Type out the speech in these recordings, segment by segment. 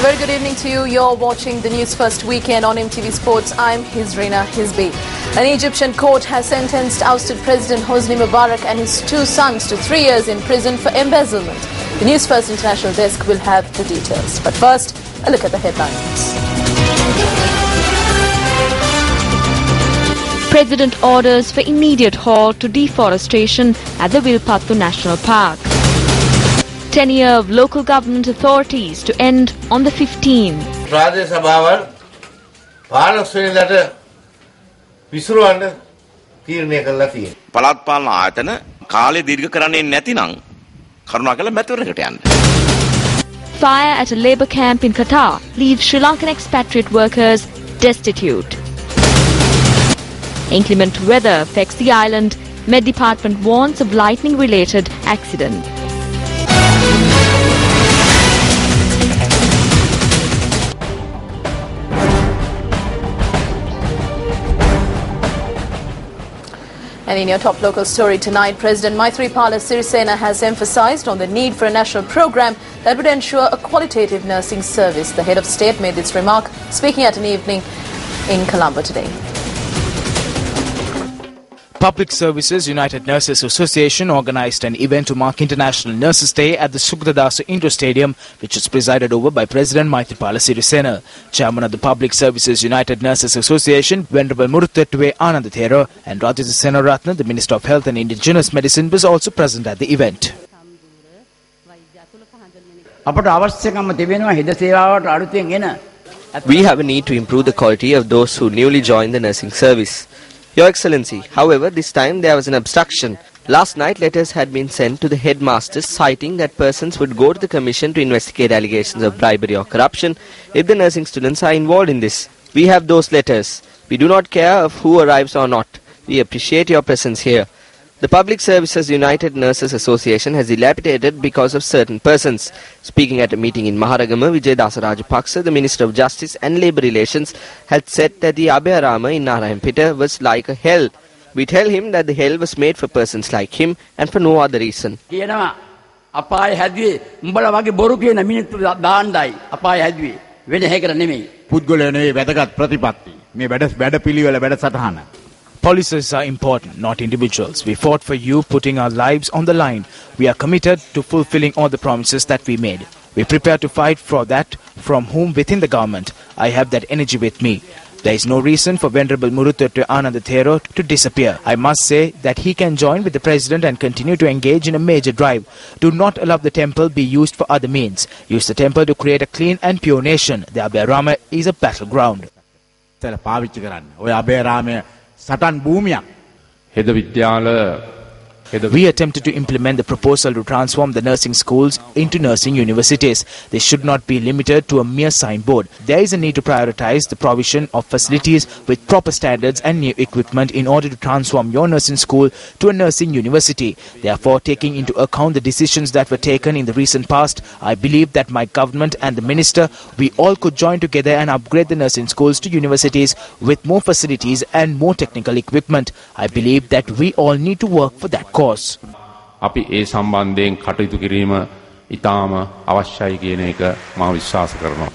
very good evening to you. You're watching the News First weekend on MTV Sports. I'm Hizrina Hizbi. An Egyptian court has sentenced ousted President Hosni Mubarak and his two sons to 3 years in prison for embezzlement. The News First International Desk will have the details. But first, a look at the headlines. President orders for immediate halt to deforestation at the Wilpattu National Park. Tenure of local government authorities to end on the 15th. රාජ්‍ය සභාවල් 15 වෙනිදාට විසිරවන්න තීරණය කළා තියෙනවා. පළාත් පාලන ආයතන කාලය දීර්ඝ කරන්නේ නැතිනම් කරුණාකරලා මැතිවරණයකට යන්න. Fire at a labour camp in Qatar leaves Sri Lankan expatriate workers destitute. Inclement weather affects the island. Met Department warns of lightning-related accident. And in your top local story tonight, President Maithripala Sirisena has emphasized on the need for a national program that would ensure a qualitative nursing service. The head of state made this remark speaking at an evening in Colombo today. Public Services United Nurses Association organised an event to mark International Nurses Day at the Sukhdadasa Indoor Stadium, which was presided over by President Maithripala Sirisena. Chairman of the Public Services United Nurses Association, Venerable Muruthettuwe Anandathera, and Rajitha Senaratne, the Minister of Health and Indigenous Medicine, was also present at the event. We have a need to improve the quality of those who newly join the nursing service. Your Excellency, however, this time there was an obstruction. Last night letters had been sent to the headmasters citing that persons would go to the commission to investigate allegations of bribery or corruption if the nursing students are involved in this. We have those letters. We do not care of who arrives or not. We appreciate your presence here. The Public Services United Nurses Association has dilapidated because of certain persons. Speaking at a meeting in Maharagama, Vijayadasa Rajapaksa, the Minister of Justice and Labour Relations, had said that the Abhayarama in Narayanpeta was like a hell. We tell him that the hell was made for persons like him and for no other reason. Policies are important, not individuals. We fought for you, putting our lives on the line. We are committed to fulfilling all the promises that we made. We prepare to fight for that from whom within the government. I have that energy with me. There is no reason for Venerable Muruthettuwe Anandathera to disappear. I must say that he can join with the President and continue to engage in a major drive. Do not allow the temple be used for other means. Use the temple to create a clean and pure nation. The Abhayarama is a battleground. We attempted to implement the proposal to transform the nursing schools into nursing universities. They should not be limited to a mere signboard. There is a need to prioritize the provision of facilities with proper standards and new equipment in order to transform your nursing school to a nursing university. Therefore, taking into account the decisions that were taken in the recent past, I believe that my government and the minister, we all could join together and upgrade the nursing schools to universities with more facilities and more technical equipment. I believe that we all need to work for that cause. අපි ඒ සම්බන්ධයෙන් කටයුතු කිරීම ඉතාම අවශ්‍යයි කියන එක මම විශ්වාස කරනවා.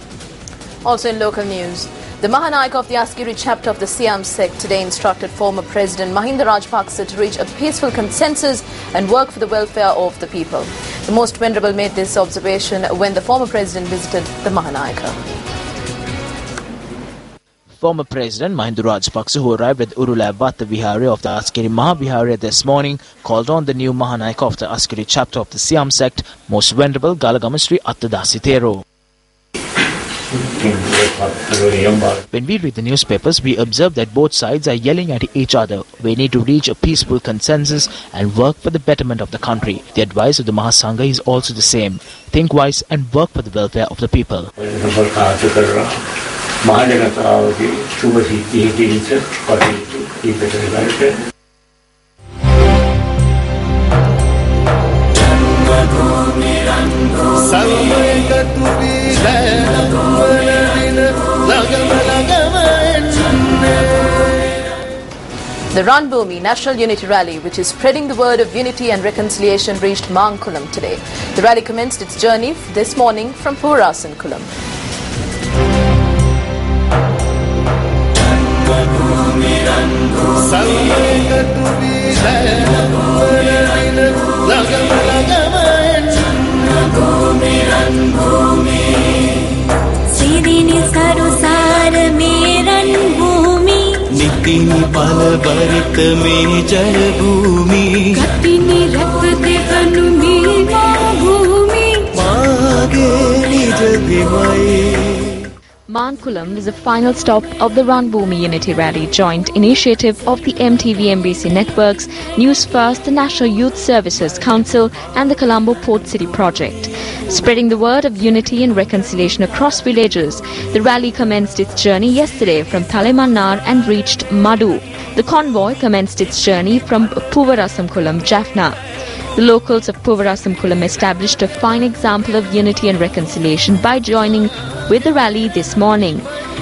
Also in local news, the Mahanaika of the Askiri chapter of the Siam sect today instructed former President Mahinda Rajapaksa to reach a peaceful consensus and work for the welfare of the people. The Most Venerable made this observation when the former president visited the Mahanaika. Former President Mahinda Rajapaksa, who arrived at Urulavatta Vihare of the Askeri Mahavihare this morning, called on the new Mahanaika of the Askeri chapter of the Siam sect, Most Venerable Galagama Sri Attadasithero. When we read the newspapers, we observe that both sides are yelling at each other. We need to reach a peaceful consensus and work for the betterment of the country. The advice of the Mahasangha is also the same. Think wise and work for the welfare of the people. The Ranbhoomi National Unity Rally, which is spreading the word of unity and reconciliation, reached Mankulam today. The rally commenced its journey this morning from Purasan Kulam. Mankulam is the final stop of the Run Bhumi Unity Rally, joint initiative of the MTV-MBC networks, Newsfirst, the National Youth Services Council and the Colombo Port City project. Spreading the word of unity and reconciliation across villages, the rally commenced its journey yesterday from Thalemannar and reached Madu. The convoy commenced its journey from Puvarasamkulam, Jaffna. The locals of Puvarasamkulam established a fine example of unity and reconciliation by joining with the rally this morning.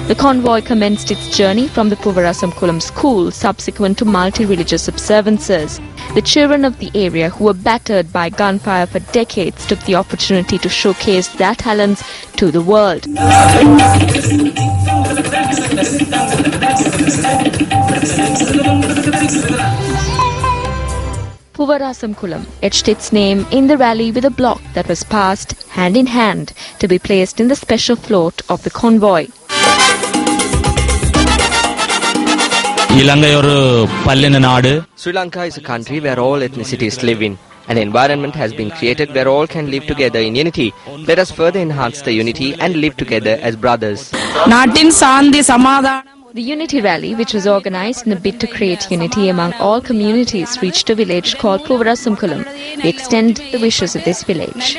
The convoy commenced its journey from the Puvarasamkulam school subsequent to multi-religious observances. The children of the area, who were battered by gunfire for decades, took the opportunity to showcase their talents to the world. Puvarasamkulam etched its name in the rally with a block that was passed hand in hand to be placed in the special float of the convoy. Sri Lanka is a country where all ethnicities live in. An environment has been created where all can live together in unity. Let us further enhance the unity and live together as brothers. The Unity Rally, which was organized in a bid to create unity among all communities, reached a village called Puvarasamkulam. We extend the wishes of this village.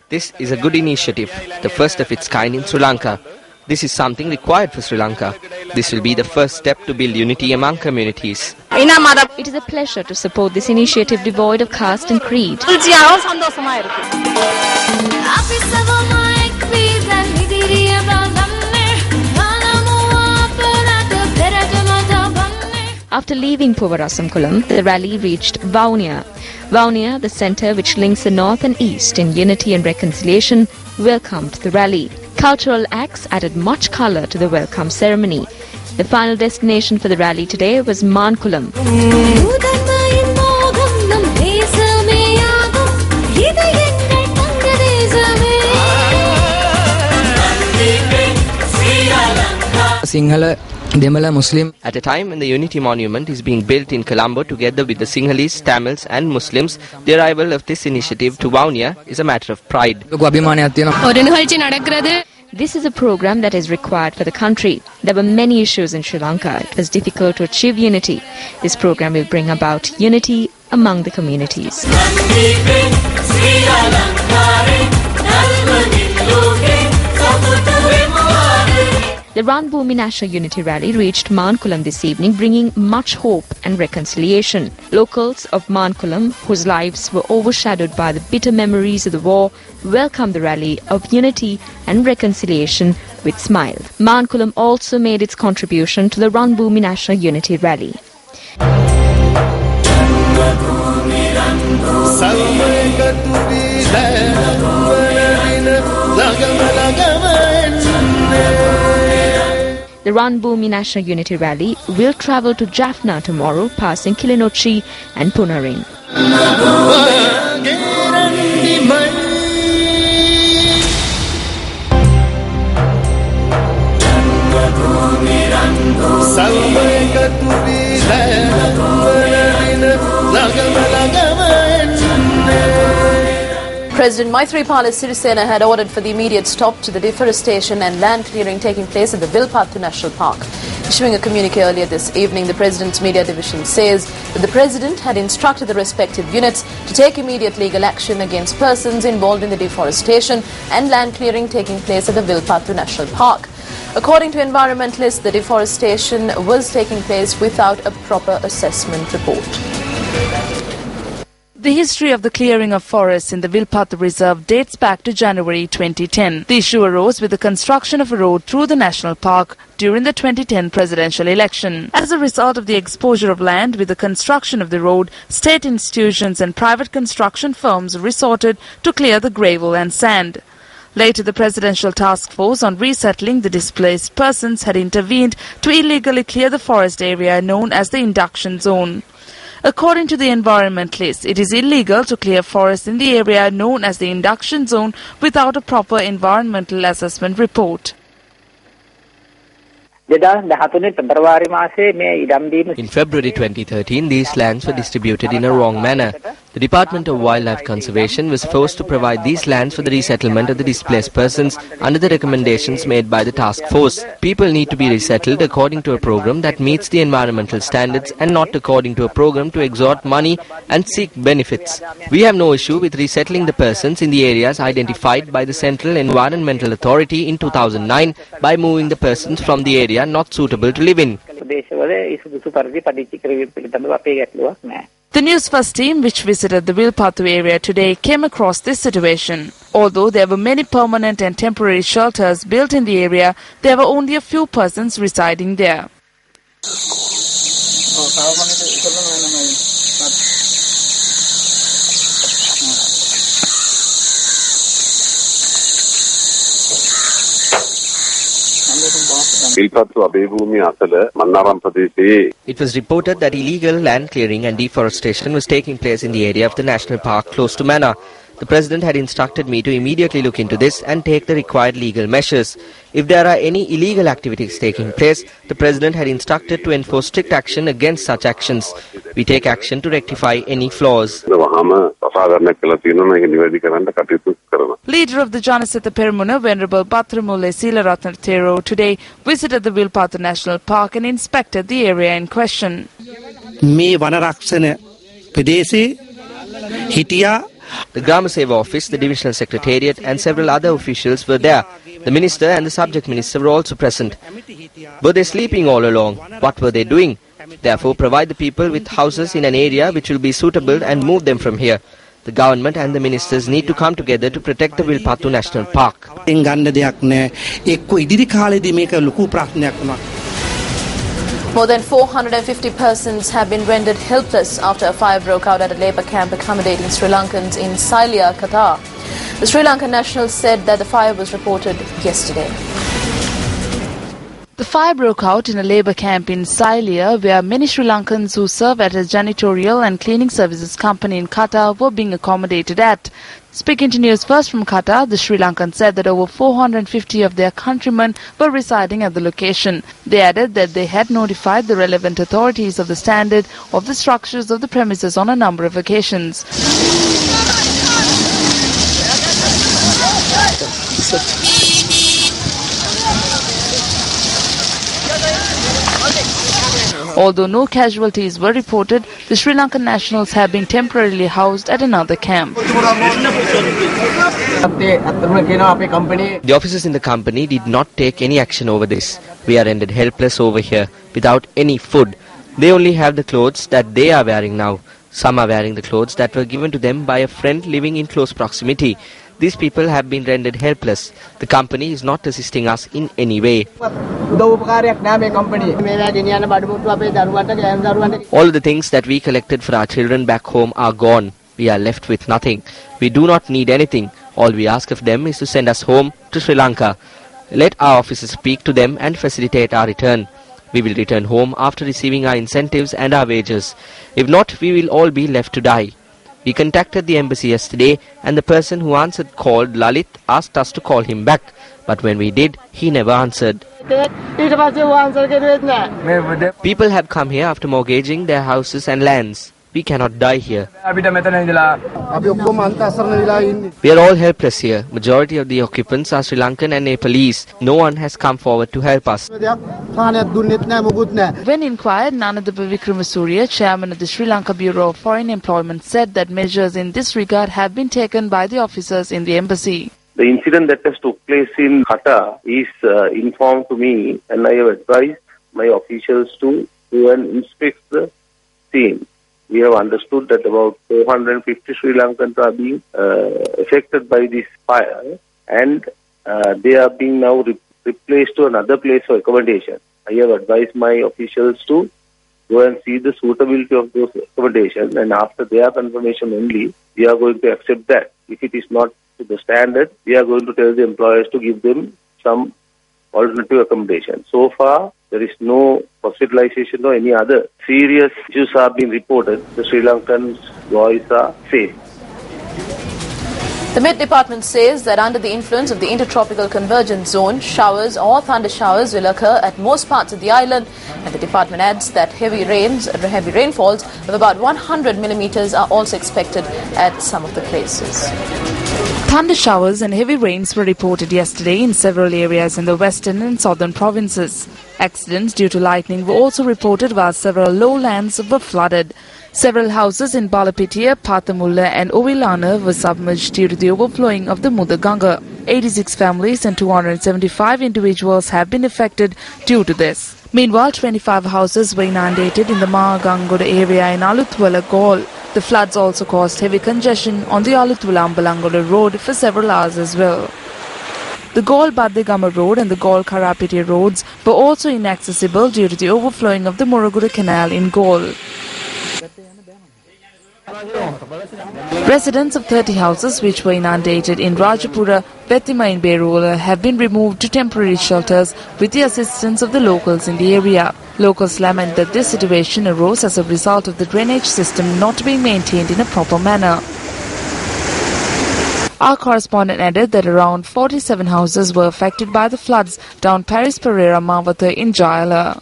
This is a good initiative, the first of its kind in Sri Lanka. This is something required for Sri Lanka. This will be the first step to build unity among communities. It is a pleasure to support this initiative devoid of caste and creed. After leaving Puvarasamkulam, the rally reached Vaunia. Vaunia, the centre which links the north and east in unity and reconciliation, welcomed the rally. Cultural acts added much colour to the welcome ceremony. The final destination for the rally today was Mankulam. At a time when the Unity Monument is being built in Colombo together with the Sinhalese, Tamils and Muslims, the arrival of this initiative to Vaunia is a matter of pride. This is a program that is required for the country. There were many issues in Sri Lanka. It was difficult to achieve unity. This program will bring about unity among the communities. The Run Bhumi National Unity Rally reached Mankulam this evening, bringing much hope and reconciliation. Locals of Mankulam, whose lives were overshadowed by the bitter memories of the war, welcomed the rally of unity and reconciliation with smile. Mankulam also made its contribution to the Run Bhumi National Unity Rally. The Run Bhumi National Unity Rally will travel to Jaffna tomorrow, passing Kilinochchi and Punarin. President Maithripala Sirisena had ordered for the immediate stop to the deforestation and land clearing taking place at the Vilpattu National Park. Issuing a communique earlier this evening, the President's media division says that the President had instructed the respective units to take immediate legal action against persons involved in the deforestation and land clearing taking place at the Vilpattu National Park. According to environmentalists, the deforestation was taking place without a proper assessment report. The history of the clearing of forests in the Vilpattu Reserve dates back to January 2010. The issue arose with the construction of a road through the national park during the 2010 presidential election. As a result of the exposure of land with the construction of the road, state institutions and private construction firms resorted to clear the gravel and sand. Later, the Presidential Task Force on Resettling the Displaced Persons had intervened to illegally clear the forest area known as the Induction Zone. According to the environmentalists, it is illegal to clear forests in the area known as the Induction Zone without a proper environmental assessment report. In February 2013, these lands were distributed in a wrong manner. The Department of Wildlife Conservation was forced to provide these lands for the resettlement of the displaced persons under the recommendations made by the task force. People need to be resettled according to a program that meets the environmental standards and not according to a program to extort money and seek benefits. We have no issue with resettling the persons in the areas identified by the Central Environmental Authority in 2009 by moving the persons from the area not suitable to live in. The News1st team, which visited the Wilpattu area today, came across this situation. Although there were many permanent and temporary shelters built in the area, there were only a few persons residing there. It was reported that illegal land clearing and deforestation was taking place in the area of the national park close to Mannar. The President had instructed me to immediately look into this and take the required legal measures. If there are any illegal activities taking place, the President had instructed to enforce strict action against such actions. We take action to rectify any flaws. Leader of the Janasatha Peramuna, Venerable Patramulle Silaratna Thero, today visited the Wilpattu National Park and inspected the area in question. The Grama Seva office, the divisional secretariat and several other officials were there. The minister and the subject minister were also present. Were they sleeping all along? What were they doing? Therefore, provide the people with houses in an area which will be suitable and move them from here. The government and the ministers need to come together to protect the Wilpattu National Park. More than 450 persons have been rendered helpless after a fire broke out at a labour camp accommodating Sri Lankans in Sailia, Qatar. The Sri Lankan nationals said that the fire was reported yesterday. The fire broke out in a labour camp in Sailia, where many Sri Lankans who serve at a janitorial and cleaning services company in Qatar were being accommodated at. Speaking to Newsfirst from Qatar, the Sri Lankan said that over 450 of their countrymen were residing at the location. They added that they had notified the relevant authorities of the standard of the structures of the premises on a number of occasions. Although no casualties were reported, the Sri Lankan nationals have been temporarily housed at another camp. The officers in the company did not take any action over this. We are rendered helpless over here, without any food. They only have the clothes that they are wearing now. Some are wearing the clothes that were given to them by a friend living in close proximity. These people have been rendered helpless. The company is not assisting us in any way. All of the things that we collected for our children back home are gone. We are left with nothing. We do not need anything. All we ask of them is to send us home to Sri Lanka. Let our officers speak to them and facilitate our return. We will return home after receiving our incentives and our wages. If not, we will all be left to die. We contacted the embassy yesterday and the person who answered called Lalit asked us to call him back. But when we did, he never answered. People have come here after mortgaging their houses and lands. We cannot die here. We are all helpless here. Majority of the occupants are Sri Lankan and Nepalese. No one has come forward to help us. When inquired, Nanadaba Vikramasuriya, chairman of the Sri Lanka Bureau of Foreign Employment, said that measures in this regard have been taken by the officers in the embassy. The incident that has took place in Qatar is informed to me, and I have advised my officials to go and inspect the scene. We have understood that about 450 Sri Lankans are being affected by this fire, and they are being now replaced to another place for accommodation. I have advised my officials to go and see the suitability of those accommodation, and after their confirmation only, we are going to accept that. If it is not to the standard, we are going to tell the employers to give them some alternative accommodation. So far, there is no hospitalization or any other serious issues have been reported. The Sri Lankans' voice are safe. The Met Department says that under the influence of the Intertropical Convergence Zone, showers or thunder showers will occur at most parts of the island, and the department adds that heavy rainfalls of about 100 millimeters are also expected at some of the places. Thunder showers and heavy rains were reported yesterday in several areas in the western and southern provinces. Accidents due to lightning were also reported while several lowlands were flooded. Several houses in Balapitiya, Pathamulla and Ovilana were submerged due to the overflowing of the Mudaganga. 86 families and 275 individuals have been affected due to this. Meanwhile, 25 houses were inundated in the Mahagangoda area in Aluthwala, Gaul. The floods also caused heavy congestion on the Aluthwala-Ambalangoda road for several hours as well. The Gaul-Badegama road and the Gaul-Karapiti roads were also inaccessible due to the overflowing of the Moragura canal in Gaul. Residents of 30 houses which were inundated in Rajapura, Bettima and Berula have been removed to temporary shelters with the assistance of the locals in the area. Locals lament that this situation arose as a result of the drainage system not being maintained in a proper manner. Our correspondent added that around 47 houses were affected by the floods down Paris Pereira Mawatha in Jayala.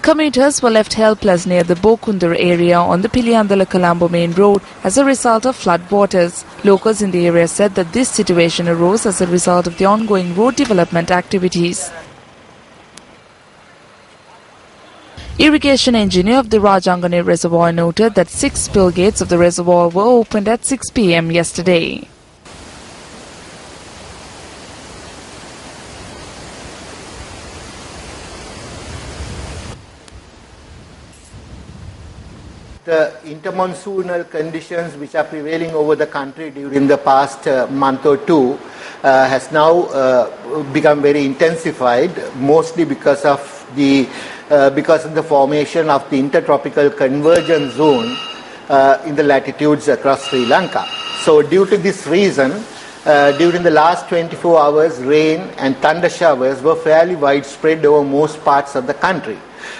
Commuters were left helpless near the Bokundur area on the Piliandala-Colombo main road as a result of flood waters. Locals in the area said that this situation arose as a result of the ongoing road development activities. Irrigation engineer of the Rajangane reservoir noted that 6 spill gates of the reservoir were opened at 6 p.m. yesterday. The intermonsoonal conditions which are prevailing over the country during the past month or two has now become very intensified, mostly because of the formation of the intertropical convergence zone in the latitudes across Sri Lanka. So due to this reason, during the last 24 hours, rain and thunder showers were fairly widespread over most parts of the country.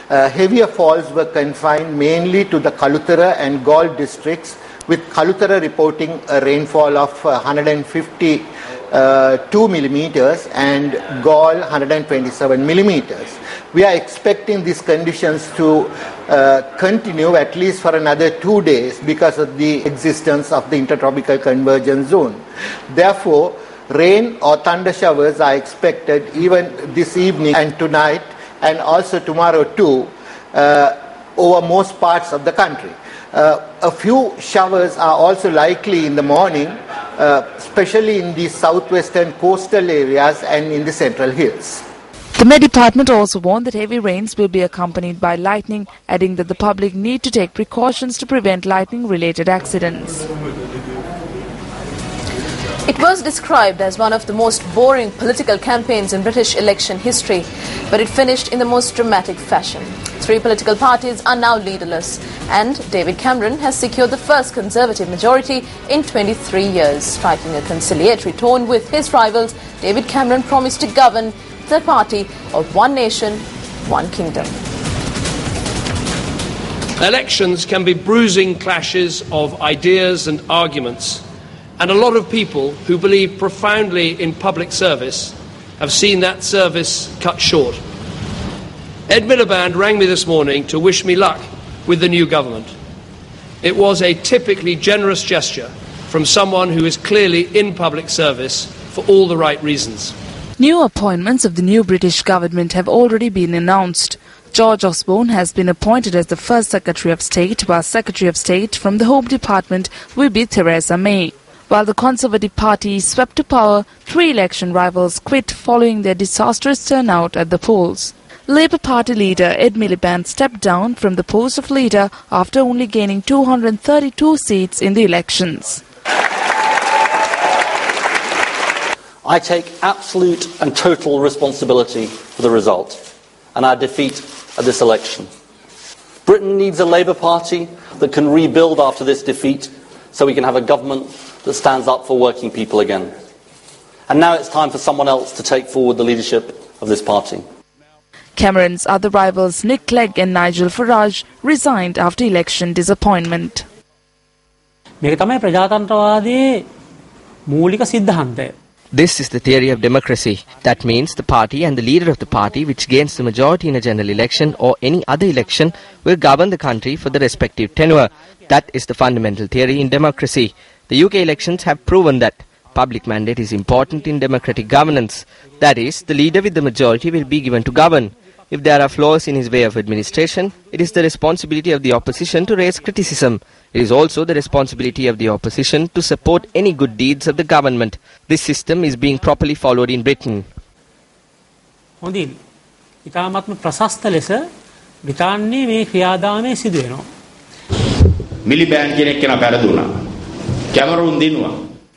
Heavier falls were confined mainly to the Kalutara and Gaul districts, with Kalutara reporting a rainfall of 152 millimeters and Gaul 127 millimeters. We are expecting these conditions to continue at least for another 2 days because of the existence of the intertropical convergence zone. Therefore, rain or thunder showers are expected even this evening and tonight, and also tomorrow too, over most parts of the country. A few showers are also likely in the morning, especially in the southwestern coastal areas and in the central hills. The Met Department also warned that heavy rains will be accompanied by lightning, adding that the public need to take precautions to prevent lightning-related accidents. It was described as one of the most boring political campaigns in British election history, but it finished in the most dramatic fashion. 3 political parties are now leaderless, and David Cameron has secured the first Conservative majority in 23 years. Striking a conciliatory tone with his rivals, David Cameron promised to govern the party of one nation, one kingdom. Elections can be bruising clashes of ideas and arguments. And a lot of people who believe profoundly in public service have seen that service cut short. Ed Miliband rang me this morning to wish me luck with the new government. It was a typically generous gesture from someone who is clearly in public service for all the right reasons. New appointments of the new British government have already been announced. George Osborne has been appointed as the first Secretary of State, while Secretary of State from the Home Department will be Theresa May. While the Conservative Party swept to power, 3 election rivals quit following their disastrous turnout at the polls. Labour Party leader Ed Miliband stepped down from the post of leader after only gaining 232 seats in the elections. I take absolute and total responsibility for the result and our defeat at this election. Britain needs a Labour Party that can rebuild after this defeat so we can have a government that stands up for working people again. And now it's time for someone else to take forward the leadership of this party. Cameron's other rivals Nick Clegg and Nigel Farage resigned after election disappointment. This is the theory of democracy. That means the party and the leader of the party which gains the majority in a general election or any other election will govern the country for the respective tenure. That is the fundamental theory in democracy. The UK elections have proven that. Public mandate is important in democratic governance. That is, the leader with the majority will be given to govern. If there are flaws in his way of administration, it is the responsibility of the opposition to raise criticism. It is also the responsibility of the opposition to support any good deeds of the government. This system is being properly followed in Britain.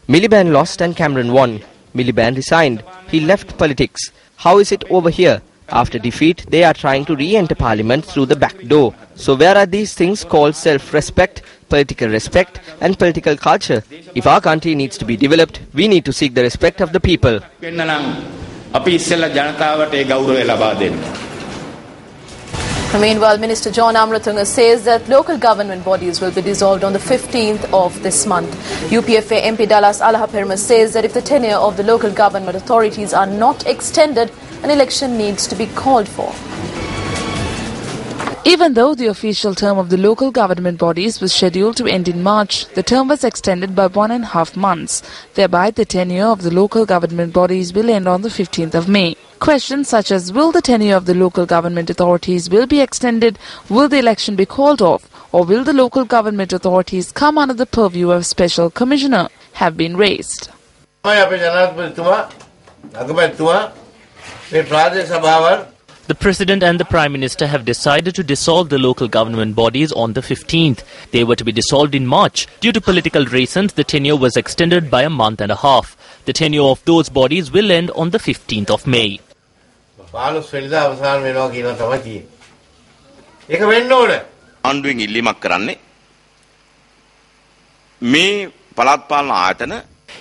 Miliband lost and Cameron won. Miliband resigned. He left politics. How is it over here? After defeat, they are trying to re-enter parliament through the back door. So where are these things called self-respect, political respect and political culture? If our country needs to be developed, we need to seek the respect of the people. Meanwhile, Minister John Amratunga says that local government bodies will be dissolved on the 15th of this month. UPFA MP Dallas Alahaperma says that if the tenure of the local government authorities are not extended, an election needs to be called for. Even though the official term of the local government bodies was scheduled to end in March, the term was extended by 1.5 months. Thereby, the tenure of the local government bodies will end on the 15th of May. Questions such as will the tenure of the local government authorities will be extended, will the election be called off, or will the local government authorities come under the purview of Special Commissioner have been raised. The President and the Prime Minister have decided to dissolve the local government bodies on the 15th. They were to be dissolved in March. Due to political reasons, the tenure was extended by a month and a half. The tenure of those bodies will end on the 15th of May.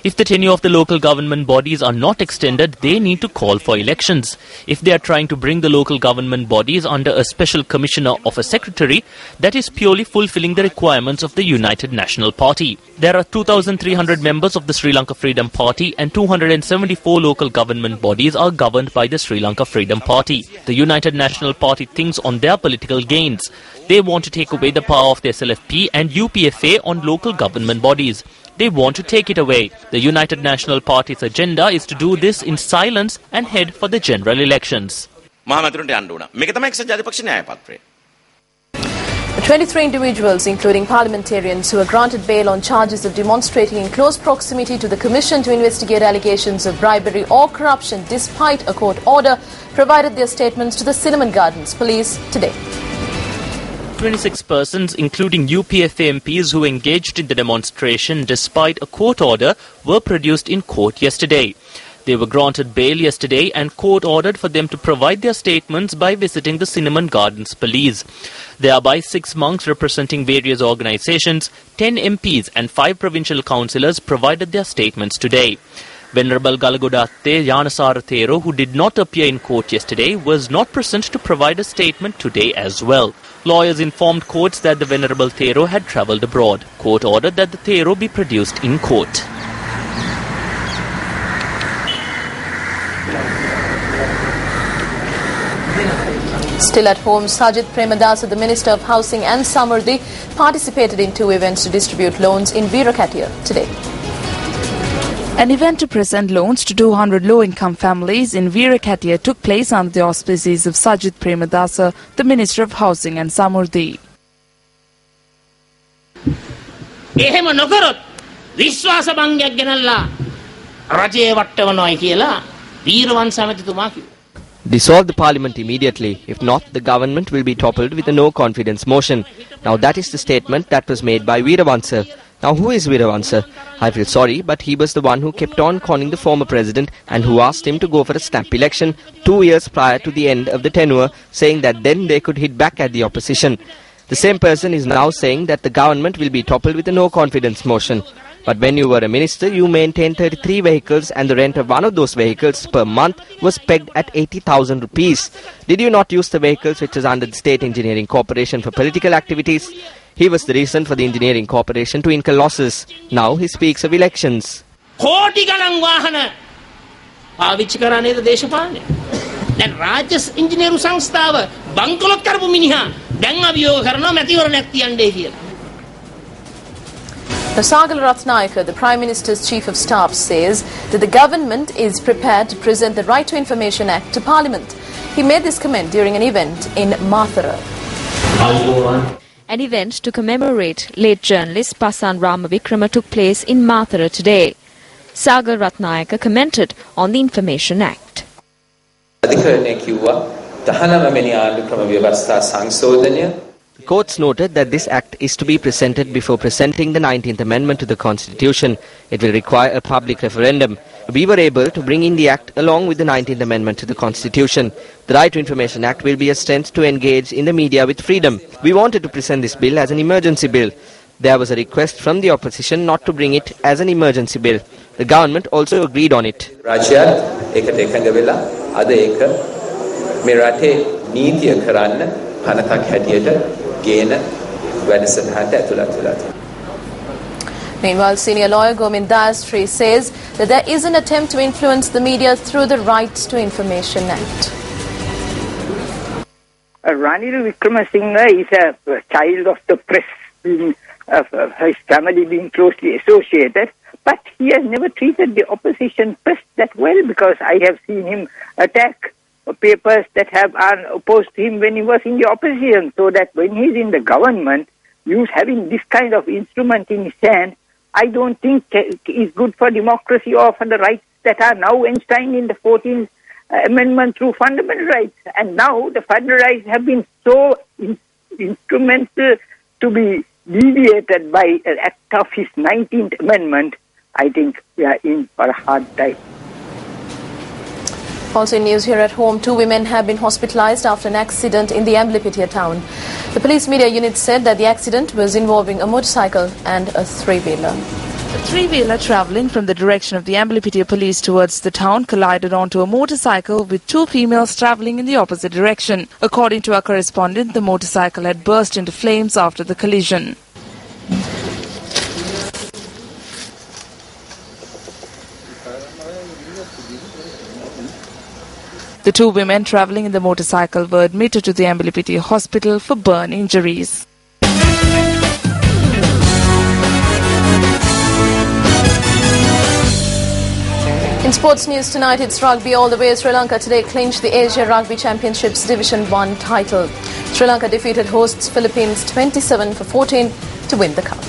If the tenure of the local government bodies are not extended, they need to call for elections. If they are trying to bring the local government bodies under a special commissioner of a secretary, that is purely fulfilling the requirements of the United National Party. There are 2,300 members of the Sri Lanka Freedom Party and 274 local government bodies are governed by the Sri Lanka Freedom Party. The United National Party thinks on their political gains. They want to take away the power of the SLFP and UPFA on local government bodies. They want to take it away. The United National Party's agenda is to do this in silence and head for the general elections. 23 individuals, including parliamentarians, who were granted bail on charges of demonstrating in close proximity to the Commission to investigate allegations of bribery or corruption despite a court order, provided their statements to the Cinnamon Gardens Police today. 26 persons, including UPFA MPs who engaged in the demonstration despite a court order, were produced in court yesterday. They were granted bail yesterday and court ordered for them to provide their statements by visiting the Cinnamon Gardens Police. Thereby, 6 monks representing various organizations, 10 MPs and 5 provincial councillors provided their statements today. Venerable Galagodatte Yanasara Thero, who did not appear in court yesterday, was not present to provide a statement today as well. Lawyers informed courts that the Venerable Thero had travelled abroad. Court ordered that the Thero be produced in court. Still at home, Sajid Premadasa, the Minister of Housing and Samurdhi, participated in 2 events to distribute loans in Veerakatiya today. An event to present loans to 200 low-income families in Veerakatiya took place under the auspices of Sajid Premadasa, the Minister of Housing and Samurdhi. Dissolve the parliament immediately. If not, the government will be toppled with a no-confidence motion. Now that is the statement that was made by Veeravansa. Now who is Weerawansa? I feel sorry, but he was the one who kept on calling the former president and who asked him to go for a snap election 2 years prior to the end of the tenure, saying that then they could hit back at the opposition. The same person is now saying that the government will be toppled with a no-confidence motion. But when you were a minister, you maintained 33 vehicles and the rent of one of those vehicles per month was pegged at 80,000 rupees. Did you not use the vehicles which is under the State Engineering Corporation for political activities? He was the reason for the Engineering Corporation to incur losses. Now he speaks of elections. කෝටි ගණන් වාහන පාවිච්චි කරන්නේ දේශපාලනේ. දැන් රාජ්‍ය ඉංජිනේරු සංස්ථාව බංකොලොත් කරපු මිනිහා දැන් අභියෝග කරනවා මැතිවරණයක් තියන්නේ කියලා. Sagar Ratnayaka, the Prime Minister's Chief of Staff, says that the government is prepared to present the Right to Information Act to Parliament. He made this comment during an event in Mathura. An event to commemorate late journalist Pasan Ramavikrama took place in Mathura today. Sagar Ratnayaka commented on the Information Act. The courts noted that this act is to be presented before presenting the 19th Amendment to the Constitution. It will require a public referendum. We were able to bring in the act along with the 19th Amendment to the Constitution. The Right to Information Act will be a strength to engage in the media with freedom. We wanted to present this bill as an emergency bill. There was a request from the opposition not to bring it as an emergency bill. The government also agreed on it. Meanwhile, senior lawyer Gomin Dayastri says that there is an attempt to influence the media through the Rights to Information Act. Ranil Wickramasinghe is a child of the press, his family being closely associated, but he has never treated the opposition press that well, because I have seen him attack papers that have opposed him when he was in the opposition, so that when he's in the government, having this kind of instrument in his hand, I don't think is good for democracy or for the rights that are now enshrined in the 14th Amendment through fundamental rights. And now the fundamental rights have been so instrumental to be deviated by an act of his 19th Amendment. I think we are in for a hard time. Also in news here at home, 2 women have been hospitalized after an accident in the Amblipitia town. The police media unit said that the accident was involving a motorcycle and a 3-wheeler. A 3-wheeler travelling from the direction of the Amblipitia police towards the town collided onto a motorcycle with 2 females travelling in the opposite direction. According to our correspondent, the motorcycle had burst into flames after the collision. The 2 women travelling in the motorcycle were admitted to the Amblipitia hospital for burn injuries. In sports news tonight, it's rugby all the way. Sri Lanka today clinched the Asia Rugby Championships Division 1 title. Sri Lanka defeated hosts Philippines 27-14 to win the cup.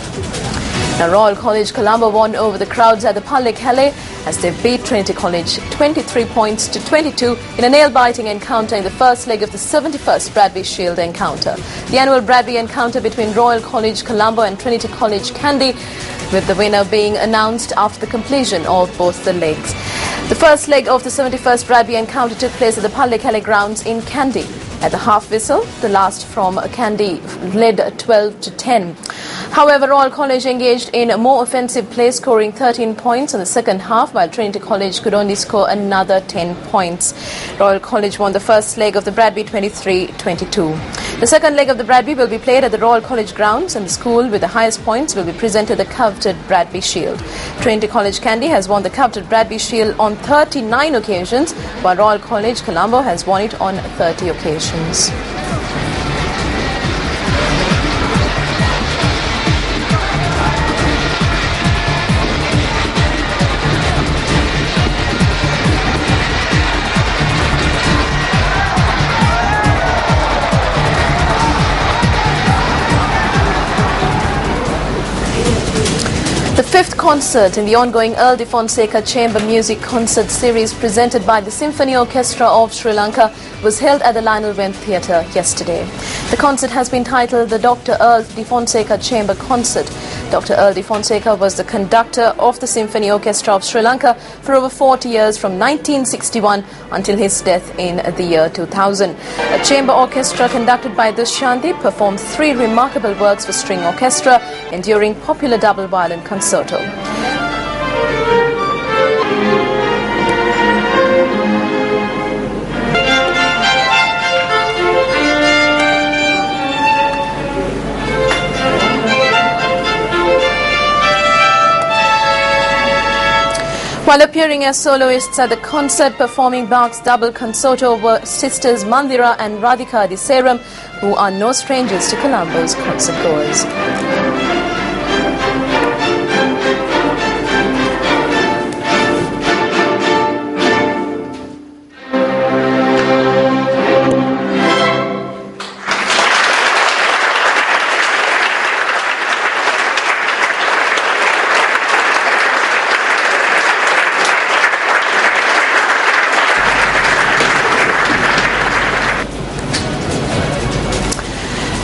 Now, Royal College Colombo won over the crowds at the Parliamentarians as they beat Trinity College 23 points to 22 in a nail-biting encounter in the first leg of the 71st Bradby Shield encounter. The annual Bradby encounter between Royal College Colombo and Trinity College Kandy, with the winner being announced after the completion of both the legs. The first leg of the 71st Bradby encounter took place at the Parliamentarians grounds in Kandy. At the half whistle, the last from Kandy led 12-10. However, Royal College engaged in a more offensive play, scoring 13 points in the second half, while Trinity College could only score another 10 points. Royal College won the first leg of the Bradby 23-22. The second leg of the Bradby will be played at the Royal College grounds, and the school with the highest points will be presented the coveted Bradby Shield. Trinity College Kandy has won the coveted Bradby Shield on 39 occasions, while Royal College Colombo has won it on 30 occasions. The 5th concert in the ongoing Earl de Fonseca Chamber Music Concert Series presented by the Symphony Orchestra of Sri Lanka was held at the Lionel Wendt Theatre yesterday. The concert has been titled the Dr. Earl de Fonseca Chamber Concert. Dr. Earl Fonseca was the conductor of the Symphony Orchestra of Sri Lanka for over 40 years from 1961 until his death in the year 2000. A chamber orchestra conducted by Dushanti performed 3 remarkable works for string orchestra, enduring popular double violin concerto. While appearing as soloists at the concert performing Bach's double concerto were sisters Mandira and Radhika Adiseram, who are no strangers to Colombo's concertgoers.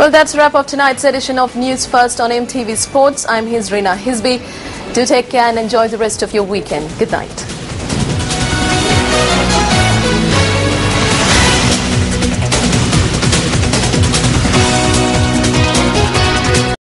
Well, that's a wrap of tonight's edition of News First on MTV Sports. I'm Hisrina Hisbi. Do take care and enjoy the rest of your weekend. Good night.